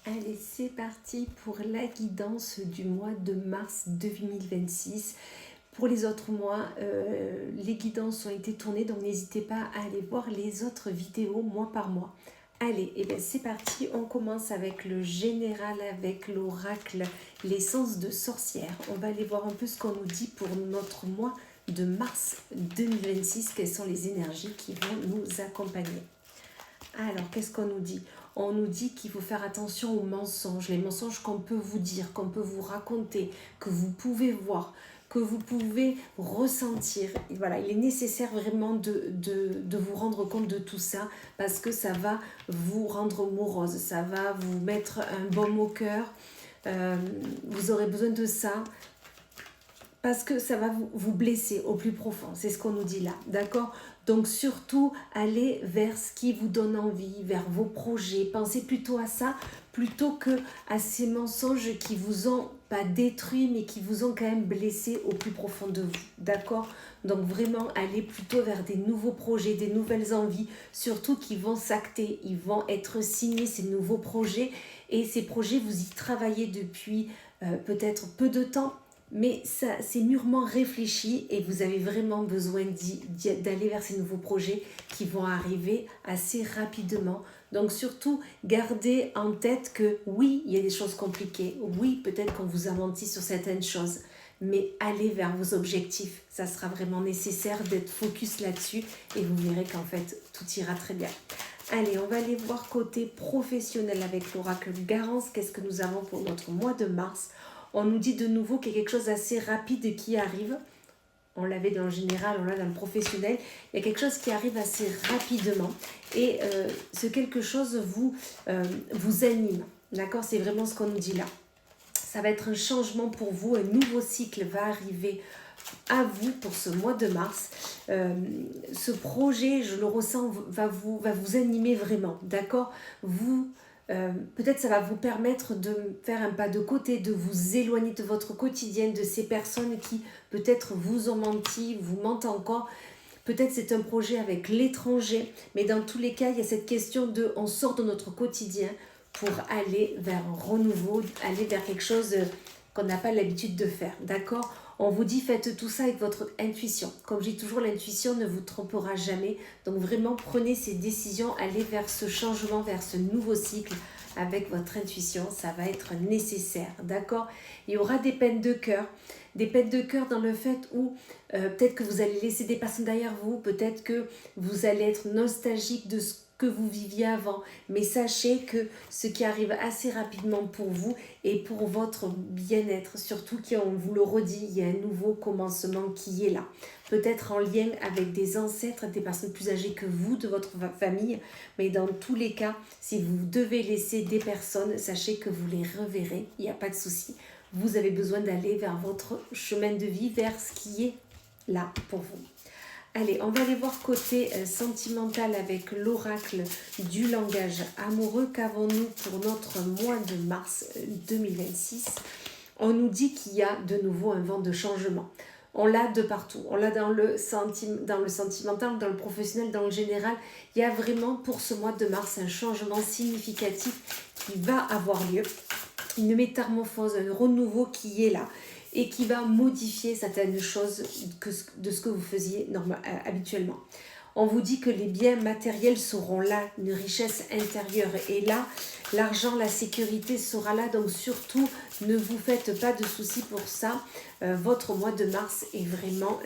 Allez, c'est parti pour la guidance du mois de mars 2026. Pour les autres mois, les guidances ont été tournées, donc n'hésitez pas à aller voir les autres vidéos mois par mois. Allez, et bien c'est parti, on commence avec le général, avec l'oracle, l'essence de sorcière. On va aller voir un peu ce qu'on nous dit pour notre mois de mars 2026, quelles sont les énergies qui vont nous accompagner. Alors, qu'est-ce qu'on nous dit? On nous dit qu'il faut faire attention aux mensonges, les mensonges qu'on peut vous dire, qu'on peut vous raconter, que vous pouvez voir, que vous pouvez ressentir. Et voilà, il est nécessaire vraiment de vous rendre compte de tout ça parce que ça va vous rendre morose, ça va vous mettre un baume au cœur. Vous aurez besoin de ça parce que ça va vous blesser au plus profond. C'est ce qu'on nous dit là, d'accord? Donc surtout, allez vers ce qui vous donne envie, vers vos projets. Pensez plutôt à ça, plutôt que à ces mensonges qui vous ont pas détruit, mais qui vous ont quand même blessé au plus profond de vous, d'accord? Donc vraiment, allez plutôt vers des nouveaux projets, des nouvelles envies, surtout qui vont s'acter, ils vont être signés, ces nouveaux projets. Et ces projets, vous y travaillez depuis peut-être peu de temps, mais ça, c'est mûrement réfléchi et vous avez vraiment besoin d'aller vers ces nouveaux projets qui vont arriver assez rapidement. Donc surtout, gardez en tête que oui, il y a des choses compliquées. Oui, peut-être qu'on vous a menti sur certaines choses. Mais allez vers vos objectifs. Ça sera vraiment nécessaire d'être focus là-dessus et vous verrez qu'en fait, tout ira très bien. Allez, on va aller voir côté professionnel avec l'oracle Garance. Qu'est-ce que nous avons pour notre mois de mars? On nous dit de nouveau qu'il y a quelque chose d'assez rapide qui arrive. On l'avait dans le général, on l'a dans le professionnel. Il y a quelque chose qui arrive assez rapidement. Et ce quelque chose vous anime. D'accord? C'est vraiment ce qu'on nous dit là. Ça va être un changement pour vous. Un nouveau cycle va arriver à vous pour ce mois de mars. Ce projet, je le ressens, va vous animer vraiment. D'accord? Peut-être ça va vous permettre de faire un pas de côté, de vous éloigner de votre quotidien, de ces personnes qui peut-être vous ont menti, vous mentent encore. Peut-être c'est un projet avec l'étranger, mais dans tous les cas, il y a cette question de on sort de notre quotidien pour aller vers un renouveau, aller vers quelque chose qu'on n'a pas l'habitude de faire, d'accord? On vous dit faites tout ça avec votre intuition. Comme je dis toujours, l'intuition ne vous trompera jamais. Donc vraiment, prenez ces décisions, allez vers ce changement, vers ce nouveau cycle avec votre intuition. Ça va être nécessaire, d'accord? Il y aura des peines de cœur. Des peines de cœur dans le fait où peut-être que vous allez laisser des personnes derrière vous, peut-être que vous allez être nostalgique de ce que vous viviez avant. Mais sachez que ce qui arrive assez rapidement pour vous et pour votre bien-être, surtout qu'on vous le redit, il y a un nouveau commencement qui est là. Peut-être en lien avec des ancêtres, des personnes plus âgées que vous, de votre famille. Mais dans tous les cas, si vous devez laisser des personnes, sachez que vous les reverrez, il n'y a pas de souci. Vous avez besoin d'aller vers votre chemin de vie, vers ce qui est là pour vous. Allez, on va aller voir côté sentimental avec l'oracle du langage amoureux. Qu'avons-nous pour notre mois de mars 2026? On nous dit qu'il y a de nouveau un vent de changement. On l'a de partout. On l'a dans le sentimental, dans le professionnel, dans le général. Il y a vraiment pour ce mois de mars un changement significatif qui va avoir lieu. Une métamorphose, un renouveau qui est là et qui va modifier certaines choses de ce que vous faisiez habituellement. On vous dit que les biens matériels seront là, une richesse intérieure est là, l'argent, la sécurité sera là, donc surtout ne vous faites pas de soucis pour ça. Votre mois de mars est vraiment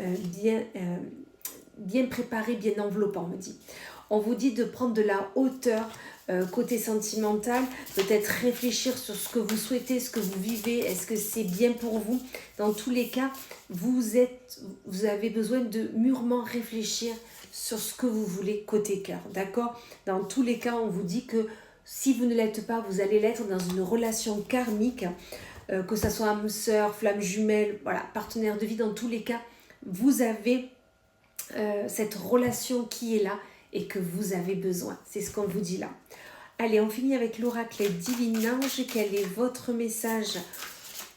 bien préparé, bien enveloppant, on me dit. On vous dit de prendre de la hauteur côté sentimental, peut-être réfléchir sur ce que vous souhaitez, ce que vous vivez, est-ce que c'est bien pour vous? Dans tous les cas, vous avez besoin de mûrement réfléchir sur ce que vous voulez côté cœur, d'accord? Dans tous les cas, on vous dit que si vous ne l'êtes pas, vous allez l'être dans une relation karmique, que ce soit âme sœur, flamme jumelle, voilà, partenaire de vie, dans tous les cas, vous avez cette relation qui est là et que vous avez besoin. C'est ce qu'on vous dit là. Allez, on finit avec l'oracle divin ange. Quel est votre message?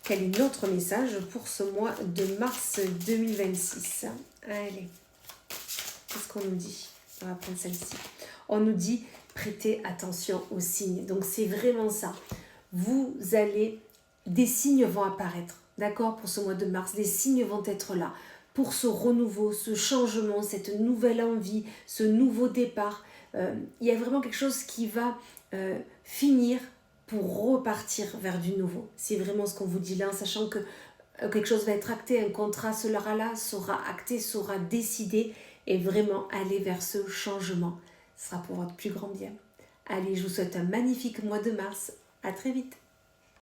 Quel est notre message pour ce mois de mars 2026? Allez, qu'est-ce qu'on nous dit? On va prendre celle-ci. On nous dit prêtez attention aux signes. Donc c'est vraiment ça. des signes vont apparaître, d'accord, pour ce mois de mars, des signes vont être là pour ce renouveau, ce changement, cette nouvelle envie, ce nouveau départ. Il y a vraiment quelque chose qui va finir pour repartir vers du nouveau. C'est vraiment ce qu'on vous dit là, en sachant que quelque chose va être acté, un contrat sera acté, sera décidé, et vraiment aller vers ce changement. Ce sera pour votre plus grand bien. Allez, je vous souhaite un magnifique mois de mars. À très vite.